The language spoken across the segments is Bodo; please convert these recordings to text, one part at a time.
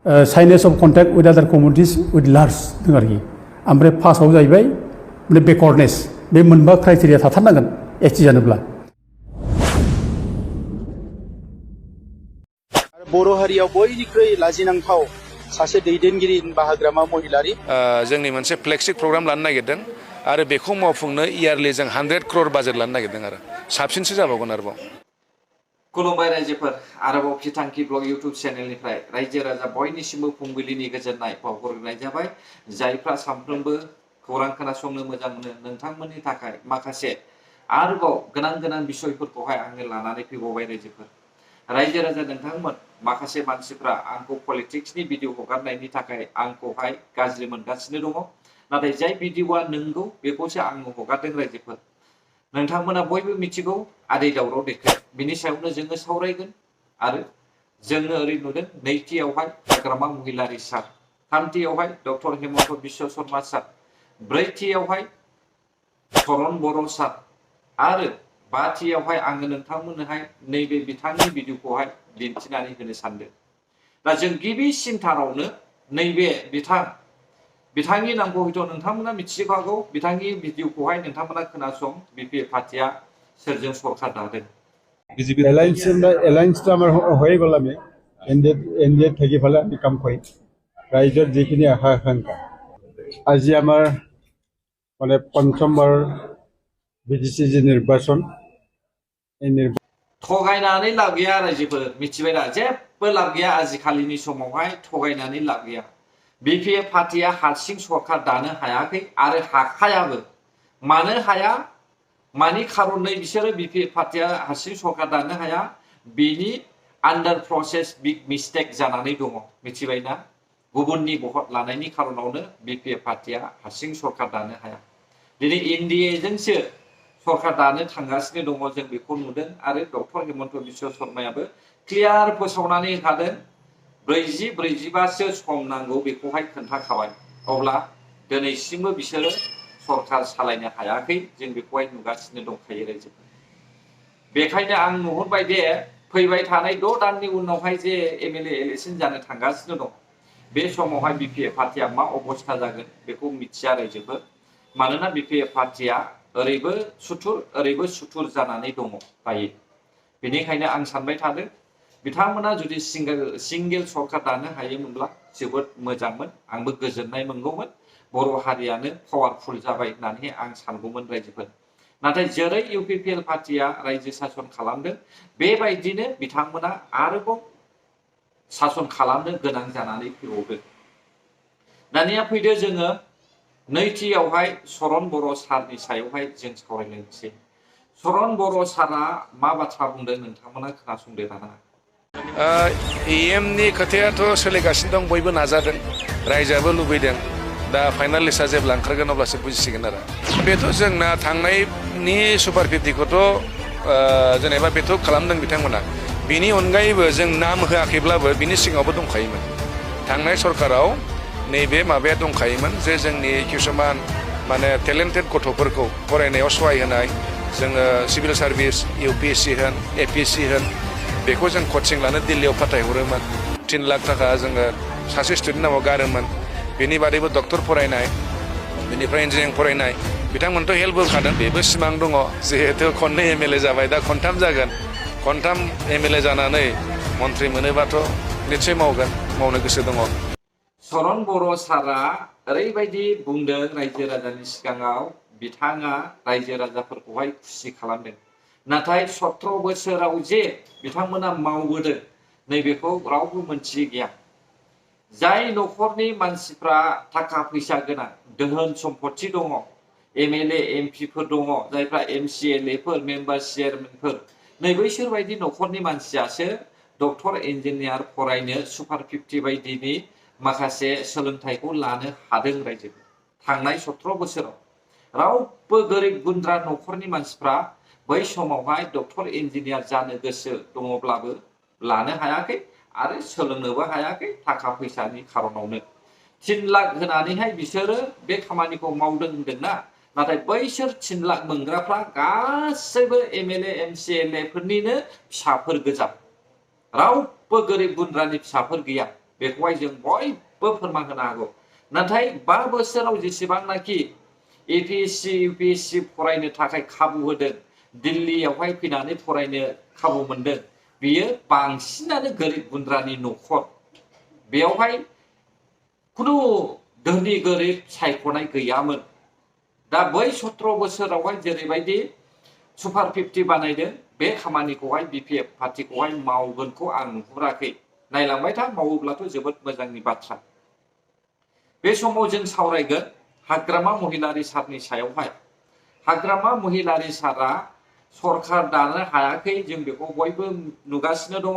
साइनेस अफ कन्टेक्ट विथ आदार कमिउनिटिस विथ लार्ज दं आरोखि ओमफ्राय फार्स्टआव जाहैबाय माने बेकवार्डनेस बे मोनबा क्राइटेरिया थाथारनांगोन एसटि जानोब्ला बर' हारियाव बयनिख्रुइ लाजिनांथाव सासे दैदेनगिरि बाहाग्रामा महिलारि जोंनि मोनसे फ्लेगशिप प्रग्राम लानो नागिरदों आरो बेखौ मावफुंनो इयारलि जों 100 crore बाजेट लानो नागिरदों आरो साबसिनसो जाबावगोन आरोबाव खुलुमबाय रायजोफोर आरोबाव फिथांखि ब्लग इउट्युब चेनेलनिफ्राय रायजो राजा बयनिसिमबो फुंबिलिनि गोजोननाय बावहरनाय जाबाय जायफ्रा सानफ्रोमबो खौरां खोनासंनो मोजां मोनो नोंथांमोननि थाखाय माखासे आरोबाव गोनां बिषयफोरखौहाय आङो लानानै फैबावबाय रायजोफोर रायजो राजा नोंथांमोन माखासे मानसिफ्रा आंखौ पलिटिक्सनि भिडिअ हगारनायनि थाखाय आंखौहाय गाज्रि मोनगासिनो दङ नाथाय जाय भिडिअआ नंगौ बेखौसो आङो हगारदों रायजोफोर नोंथांमोना बयबो मिथिगौ आदै दावराव देखाय बिनि सायावनो जोङो सावरायगोन आरो जोङो ओरै नुदों नैथियावहाय हाग्रामा महिलारि सार थामथियावहाय डक्टर हेमन्त बिश्व शर्मा सार ब्रैथियावहाय चरण बर' सार आरो बाथियावहाय आङो नोंथांमोननोहाय नैबे बिथांनि भिडिअखौहाय दिन्थिनानै होनो सानदों दा जों गिबिसिनथारावनो नैबे बिथांनि नामखौ हयथ' नोंथांमोना मिथिखागौ बिथांनि भिडिअखौहाय नोंथांमोना खोनासं বিপিএ পার্টিয়া सोरजों सरकार दादों এলায়েন্সটা আমার হয়ে গেল আমি এনডিএ থাকি ফেলে আমি কাম করি রাইজৰ যিখিনি আশা আকাংক্ষা আজি আমাৰ মানে পঞ্চমবাৰ বিটিসি যে নির্বাচন এই थगायनानै लाब गैया रायजोफोर मिथिबाय दा जेबो लाब गैया आजिखालिनि समावहाय थगायनानै लाब गैया बिपिए पार्टिया हारसिं सरकार दानो हायाखै आरो हाखायाबो मानो हाया मानि खारनै बिसोरो बिपिए पार्टिया हारसिं सरकार दानो हाया बिनि आन्डार प्रसेस बिग मिस्टेक जानानै दङ मिथिबाय ना गुबुननि भट लानायनि खारनावनो बिपिए पार्टिया हारसिं सरकार दानो हाया दिनै एनडिए जोंसो सरकार दानो थांगासिनो दङ जों बेखौ नुदों आरो डक्टर हेमन्त बिश्व शर्मायाबो क्लियार फोसावनानै होखादों 40-45सो सम नांगौ बेखौहाय खोन्थाखाबाय अब्ला दिनैसिमबो बिसोरो सरकार सालायनो हायाखै जों बेखौहाय नुगासिनो दंखायो रायजो बेखायनो आं नुहुरबाय दे फैबाय थानाय 6 दाननि उनावहाय जे एमएलए इलेक्शन जानो थांगासिनो दं बे समावहाय बिपिए पार्टिया मा अबस्था जागोन बेखौ मिथिया रायजोफोर मानोना बिपिए पार्टिया ओरैबो सुथुर जानानै दङ दायो बेनिखायनो आं सानबाय थादों बिथांमोना जुदि सिंगेल सरकार दानो हायोमोनब्ला जोबोद मोजांमोन आंबो गोजोननाय मोनगौमोन बर' हारियानो पावारफुल जाबाय होननानै आं सानगौमोन रायजोफोर नाथाय जेरै इउपिपिएल पार्टिया रायजो सासन खालामदों बेबायदिनो बिथांमोना आरोबाव सासन खालामनो गोनां जानानै फैबावदों दानिया फैदो जोङो नैथियावहाय चरण बर' सारनि सायावहाय जों सावरायनोसै चरण बर' सारा मा बाथ्रा बुंदों नोंथांमोना खोनासंदो दाना इएमनि खोथायाथ' सोलिगासिनो दं बयबो नाजादों रायजोआबो लुबैदों दा फाइनाल लिस्टआ जेब्ला ओंखारगोन अब्लासो बुजिसिगोन आरो बेथ' जोंना थांनायनि सुपार 50खौथ' जेनेबा बेथ' खालामदों बिथांमोना बिनि अनगायैबो जों नाम होआखैब्लाबो बिनि सिगाङावबो दंखायोमोन थांनाय सरकाराव नैबे माबाया दंखायोमोन जे जोंनि किसुमान माने टेलेन्टेड गथ'फोरखौ फरायनायाव सहाय होनाय जोङो सिभिल सार्भिस इउपिएससि होन एपिएससि होन बेखौ जों कचिं लानो दिल्लीयाव फाथायहरोमोन 3 लाख थाखा जोङो सासे स्टुडेन्ट नामाव गारोमोन बेनि बादैबो डक्टर फरायनाय बेनिफ्राय इन्जिनियारिं फरायनाय बिथांमोनथ' हेल्प होखादों बेबो सिमां दङ जिहेतु खननै एमएलए जाबाय दा खनथाम जागोन खनथाम एमएलए जानानै मन्त्रि मोनोबाथ' निश्चय मावनो गोसो दङ चरण बर' सारा ओरैबायदि बुंदों रायजो राजानि सिगाङाव बिथाङा रायजो राजाफोरखौहाय खुसि खालामदों नाथाय 17 बोसोराव जे बिथांमोना मावबोदों नैबेखौ रावबो मोनथियै गैया जाय न'खरनि मानसिफ्रा थाखा फैसा गोनां दोहोन सम्पत्ति दङ एमएलए एमपिफोर दङ जायफ्रा एमसिएलएफोर मेम्बार चेयारमेनफोर नै बैसोर बायदि न'खरनि मानसियासो डक्टर इन्जिनियार फरायनो सुपार 50 बायदिनि माखासे सोलोंथाइखौ लानो हादों रायजो थांनाय 17 बोसोराव रावबो गोरिब गुन्द्रा न'खरनि मानसिफ्रा बै समावहाय डक्टर इन्जिनियार जानो गोसो दङब्लाबो लानो हायाखै आरो सोलोंनोबो हायाखै थाखा फैसानि खारनावनो 3 लाख होनानैहाय बिसोरो बे खामानिखौ मावदों होनदोंना नाथाय बैसोर 3 लाख मोनग्राफ्रा गासैबो एमएलए एमसिएलए फोरनिनो फिसाफोर गोजा रावबो गोरिब गुन्द्रानि फिसाफोर गैया बेखौहाय जों बयबो फोरमान होनो हागौ नाथाय 5 बोसोराव जेसेबांनाखि APSC UPSC फरायनो थाखाय खाबु होदों दिल्लीयावहाय फैनानै फरायनो खाबु मोनदों बियो बांसिनानो गोरिब गुन्द्रानि न'खर बेयावहाय खुनु धोनि गोरिब सायख'नाय गैयामोन दा बै 17 बोसोरावहाय जेरैबायदि सुपार 50 बानायदों बे खामानिखौहाय BPF पार्टीखौहाय मावगोनखौ आं नुहुराखै नायलांबाय था मावोब्लाथ' जोबोद मोजांनि बाथ्रा बे समाव जों सावरायगोन हाग्रामा महिलारी सारनि सायावहाय हाग्रामा महिलारी सारा सरकार दानो हायाखै जों बेखौ बयबो नुगासिनो दङ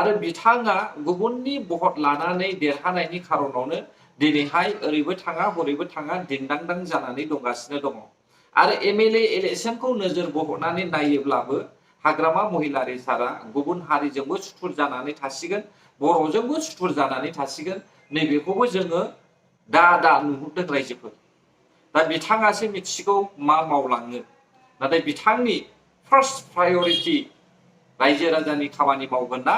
आरो बिथाङा गुबुननि भट लानानै देरहानायनि खारनावनो दिनैहाय ओरैबो थाङा हरैबो थाङा दिंदांदां जानानै दंगासिनो दङ आरो MLA इलेक्शनखौ नोजोर बोहरनानै नायोब्लाबो हाग्रामा महिलारी सारा गुबुन हारिजोंबो सुथुर जानानै थासिगोन बर'जोंबो सुथुर जानानै थासिगोन नैबेखौबो जोङो दा नुहुरदों रायजोफोर दा बिथाङासो मिथिगौ मा मावलाङो नाथाय बिथांनि फार्स्ट प्रायोरिटी रायजो राजानि खामानि मावगोन ना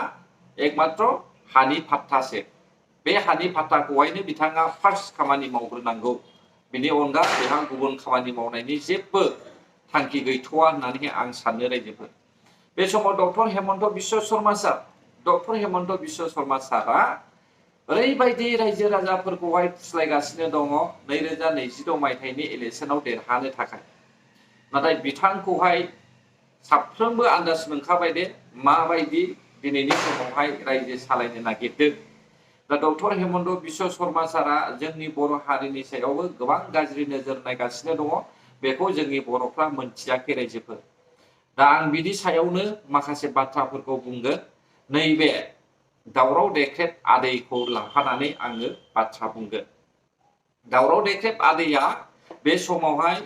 एकमात्र हानि फाट्टासो बे हानि फाट्टाखौहायनो बिथाङा फार्स्ट खामानि मावग्रोनांगौ बिनि अनगा बेहा गुबुन खामानि मावनायनि जेबो थांखि गैथ'वा होननानै आं सानो रायजोफोर बे समाव डक्टर हेमन्त बिश्व शर्मा सारा ओरैबायदि रायजो राजाफोरखौहाय फुस्लायगासिनो दङ 2026 मायथाइनि इलेक्शनाव देरहानो थाखाय नाथाय बिथांखौहाय साफ्रोमबो आन्दाज मोनखाबाय दे माबायदि दिनैनि समावहाय रायजो सालायनो नागिरदों दा डक्टर हेमन्त बिश्व शर्मा सारा जोंनि बर' हारिनि सायावबो गोबां गाज्रि नोजोर नायगासिनो दङ बेखौ जोंनि बर'फ्रा मोनथियाखै रायजोफोर दा आं बिनि सायावनो माखासे बाथ्राफोरखौ बुंगोन नैबे दावराव देख्रेब आदैखौ लाफानानै आङो बाथ्रा बुंगोन दावराव देख्रेब आदैया बे समावहाय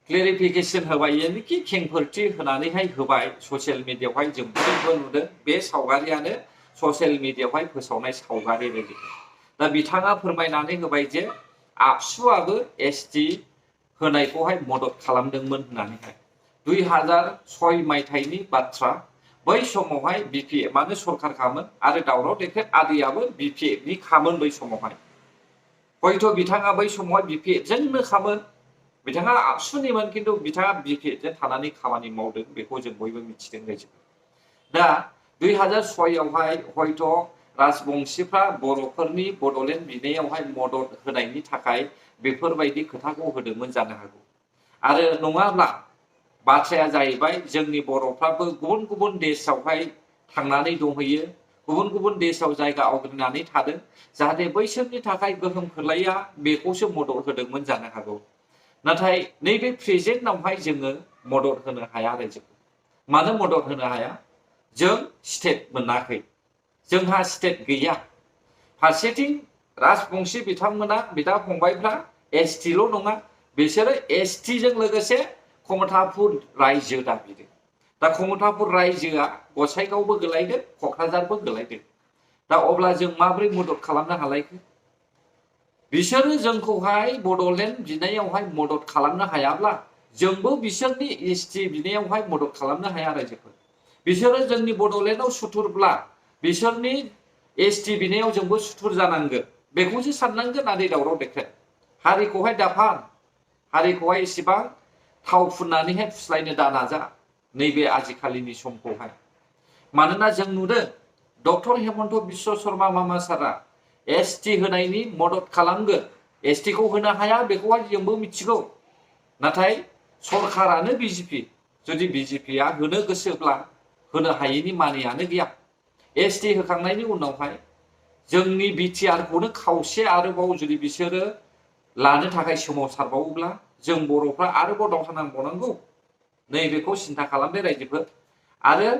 क्लेरिफिकेशन होबाय यानिखि खेंफोरथि होनानैहाय होबाय ससियेल मिडियायावहाय जों बयबो नुदों बे सावगारियानो ससियेल मिडियायावहाय फोसावनाय सावगारि बायदि दा बिथाङा फोरमायनानै होबाय जे आबसुआबो ST होनायखौहाय मदद खालामदोंमोन होननानैहाय 2006 मायथाइनि बाथ्रा बै समावहाय BPF आनो सरकार खामोन आरो दावराव देख्रेब आदैयाबो BPF नि खामोन बै समावहाय हयथ' बिथाङा बै समावहाय BPF जोंनो खामोन बिथाङा आबसुनिमोन खिन्थु बिथाङा BPF जों थानानै खामानि मावदों बेखौ जों बयबो मिथिदों रायजो दा 2006 आवहाय हयथ' राजबंशीफ्रा बर'फोरनि बड'लेण्ड बिनायावहाय मदद होनायनि थाखाय बेफोरबायदि खोथाखौ होदोंमोन जानो हागौ आरो नङाब्ला बाथ्राया जाहैबाय जोंनि बर'फ्राबो गुबुन गुबुन देशआवहाय थांनानै दंहैयो गुबुन गुबुन देशआव जायगा आवग्रिनानै थादों जाहाथे बैसोरनि थाखाय गोहोम खोलैया बेखौसो मदद होदोंमोन जानो हागौ नाथाय नैबे प्रेजेन्टआवहाय जोङो मदद होनो हाया रायजोफोर मानो मदद होनो हाया जों स्टेट मोनाखै जोंहा स्टेट गैया फारसेथिं राजबंशी बिथांमोना बिदा फंबायफ्रा STल' नङा बिसोरो ST जों लोगोसे कमथापुर रायजो दाबिदों दा कमथापुर रायजोआ गसाइगावबो गोलैदों क'क्राझारबो गोलैदों दा अब्ला जों माबोरै मदद खालामनो हालायखो बिसोरो जोंखौहाय बड'लेण्ड बिनायावहाय मदद खालामनो हायाब्ला जोंबो बिसोरनि ST बिनायावहाय मदद खालामनो हाया रायजोफोर बिसोरो जोंनि बड'लेण्डआव सुथुरब्ला बिसोरनि ST बिनायाव जोंबो सुथुर जानांगोन बेखौसो साननांगोन आदै दावराव देख्रेब हारिखौहाय दाफान हारिखौहाय इसेबां थाव फुननानैहाय फुस्लायनो दा नाजा नैबे आजिखालिनि समखौहाय मानोना जों नुदों डक्टर हेमन्त बिश्व शर्मा मामा सारा ST होनायनि मदद खालामगोन ST खौ होनो हाया बेखौहाय जोंबो मिथिगौ नाथाय सरकारानो BJP जुदि BJPआ होनो गोसोब्ला होनो हायैनि मानियानो गैया ST होखांनायनि उनावहाय जोंनि BTR खौनो खावसे आरोबाव जुदि बिसोरो लानो थाखाय सोमावसारबावोब्ला जों बर'फ्रा आरोबाव दावहा नांबावनांगौ नैबेखौ सिन्था खालामदो रायजोफोर आरो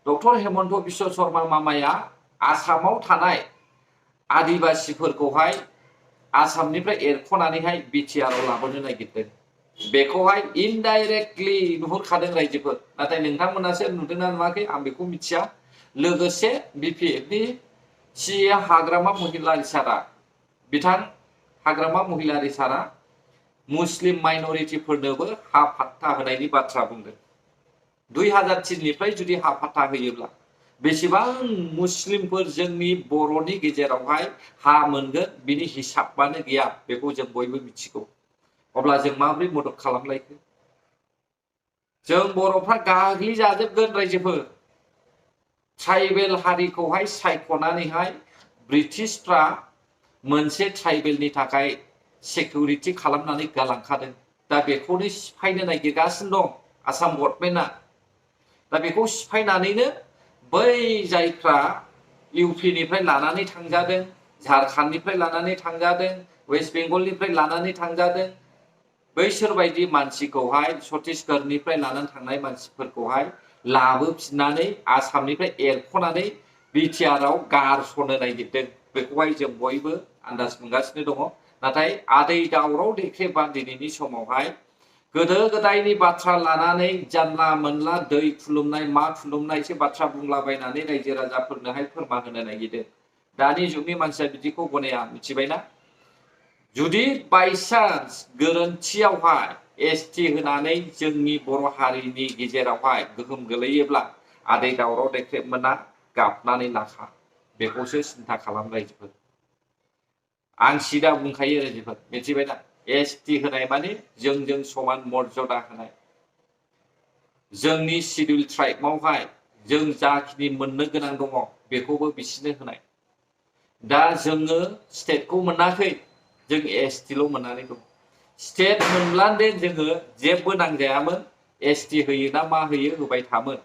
डक्टर हेमन्त बिश्व शर्मा मामाया आसामाव थानाय आदिबासिफोरखौहाय आसामनिफ्राय एरख'नानैहाय BTRआव लाबोनो नागिरदों बेखौहाय इनडाइरेक्टलि नुहुरखादों रायजोफोर नाथाय नोंथांमोनासो नुदोंना नुवाखै आं बेखौ मिथिया लोगोसे BPFनि CA हाग्रामा महिलारी सारा बिथां हाग्रामा महिलारी सारा मुस्लिम माइनरिटिफोरनोबो हा फाट्टा होनायनि बाथ्रा बुंदों 2003 निफ्राय जुदि हा फाट्टा होयोब्ला बेसेबां मुस्लिमफोर जोंनि बर'नि गेजेरावहाय हा मोनगोन बिनि हिसाबानो गैया बेखौ जों बयबो मिथिगौ अब्ला जों माबोरै मदद खालामलायखो जों बर'फ्रा गाग्लिजाजोबगोन रायजोफोर ट्राइबेल हारिखौहाय सायख'नानैहाय ब्रिटिशफ्रा मोनसे ट्राइबेलनि थाखाय सिकिउरिटि खालामनानै गालांखादों दा बेखौनो सिफायनो नागिरगासिनो दं आसाम गभर्नमेन्टआ दा बेखौ सिफायनानैनो बै जायफ्रा इउपिनिफ्राय लानानै थांजादों झारखन्डनिफ्राय लानानै थांजादों वेस्ट बेंगलनिफ्राय लानानै थांजादों बैसोर बायदि मानसिखौहाय छत्तीसगढ़निफ्राय लानानै थांनाय मानसिफोरखौहाय लाबोफिननानै आसामनिफ्राय एरख'नानै बिटिआरआव गारस'नो नागिरदों बेखौहाय जों बयबो आन्दाज मोनगासिनो दङ नाथाय आदै दावराव देख्रेबा दिनैनि समावहाय गोदो गोदायनि बाथ्रा लानानै जानला मोनला दै खुलुमनाय मा खुलुमनायसो बाथ्रा बुंलाबायनानै रायजो राजाफोरनोहाय फोरमान होनो नागिरदों दानि जुगनि मानसिया बिदिखौ गनाया मिथिबायना जुदि बायसान्स गोरोन्थियावहाय एसटि होनानै जोंनि बर' हारिनि गेजेरावहाय गोहोम गोलैयोब्ला आदै दावराव देख्रेबमोना गाबनानै लाखा बेखौसो सिन्था खालाम रायजोफोर आं सिदा बुंखायो रायजोफोर मिथिबायना एसटि होनाय माने जोंजों समान मर्यादा होनाय जोंनि शिडिउल ट्राइबआवहाय जों जाखिनि मोननो गोनां दङ बेखौबो बिसोरनो होनाय दा जोङो स्टेटखौ मोनाखै जों एसटिल' मोननानै दं स्टेट मोनब्लानो जोङो जेबो नांजायामोन एसटि होयो ना मा होयो होबाय थामोन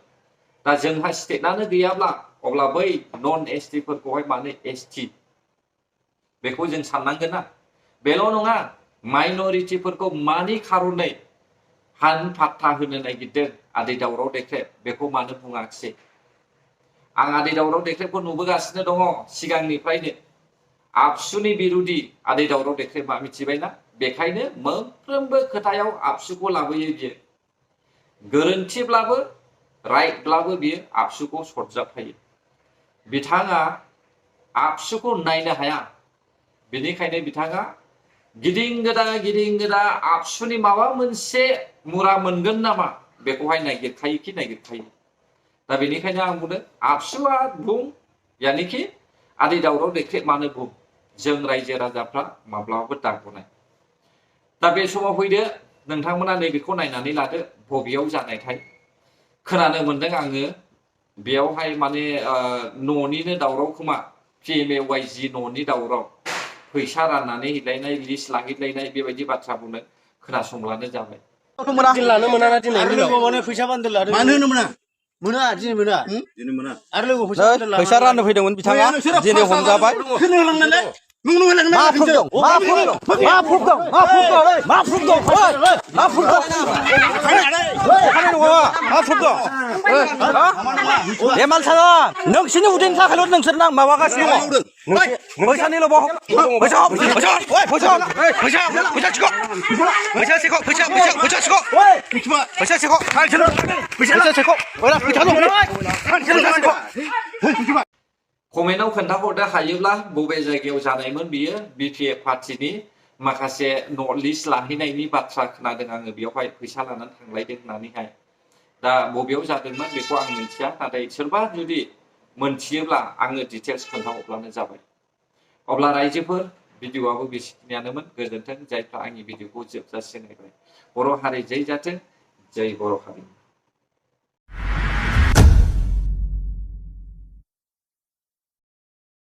दा जोंहा स्टेटआनो गैयाब्ला अब्ला बै नन एसटिफोरखौहाय मानो एसटि बेखौ जों साननांगोन ना बेल' नङा माइनरिटिफोरखौ मानि खारनै हान फात्ता होनो नागिरदों आदै दावराव देख्रेब बेखौ मानो बुङाखिसै आं आदै दावराव देख्रेबखौ नुबोगासिनो दङ सिगांनिफ्रायनो आबसुनि बिरुदि आदै दावराव देख्रेबा मिथिबायना बेखायनो मोनफ्रोमबो खोथायाव आबसुखौ लाबोयो बियो गोरोन्थिब्लाबो राइटब्लाबो बियो आबसुखौ सरजाबफायो बिथाङा आबसुखौ नायनो हाया बेनिखायनो बिथाङा गिदिं गोदा आबसुनि माबा मोनसे मुरा मोनगोन नामा बेखौहाय नागिरखायो दा बेनिखायनो आं बुंदों आबसुआ बुं यानिखि आदै दावराव देख्रेब मानो बुं जों रायजो राजाफ्रा माब्लाबाबो दागबनाय दा बे समाव फैदो नोंथांमोना नैबेखौ नायनानै लादो बबेयाव जानायथाय खोनानो मोनदों आङो बेयावहाय माने न'निनो दावराव खोमा PMAYG न'नि दावराव फैसा राननानै हैलायनाय लिस्ट लाहैलायनाय बेबायदि बाथ्रा बुंनो खोनासंब्लानो जाबाय लानो मोना ना दिनै आरो लोगो माने फैसा बान्दोल लादों मानो होनो मोना दिनै मोना आरो लोगो फैसा राननो फैदोंमोन बिथाङा दिनै हमजाबाय सोरनो होलांनानै नों होलांनानै मा प्रुफ दं एमान साना नोंसोरनि उदैनि थाखायल' नोंसोर माबागासिनो दङ फैसानिल' कमेन्टआव खोन्थाहरनो हायोब्ला बबे जायगायाव जानायमोन बियो बिपिएफ पार्टिनि माखासे नट लिस्ट लाहैनायनि बाथ्रा खोनादों आङो बेयावहाय फैसा लानानै थांलायदों होननानैहाय दा बबेयाव जादोंमोन बेखौ आं मिथिया नाथाय सोरबा जुदि मोनथियोब्ला आङो डिटेल्स खोन्थाहरब्लानो जाबाय अब्ला रायजोफोर भिडिअआबो बेखिनियानोमोन गोजोन्थों जायफ्रा आंनि भिडिअखौ जोबजासे नायबाय बर' हारि जै जाथों जै बर' हारि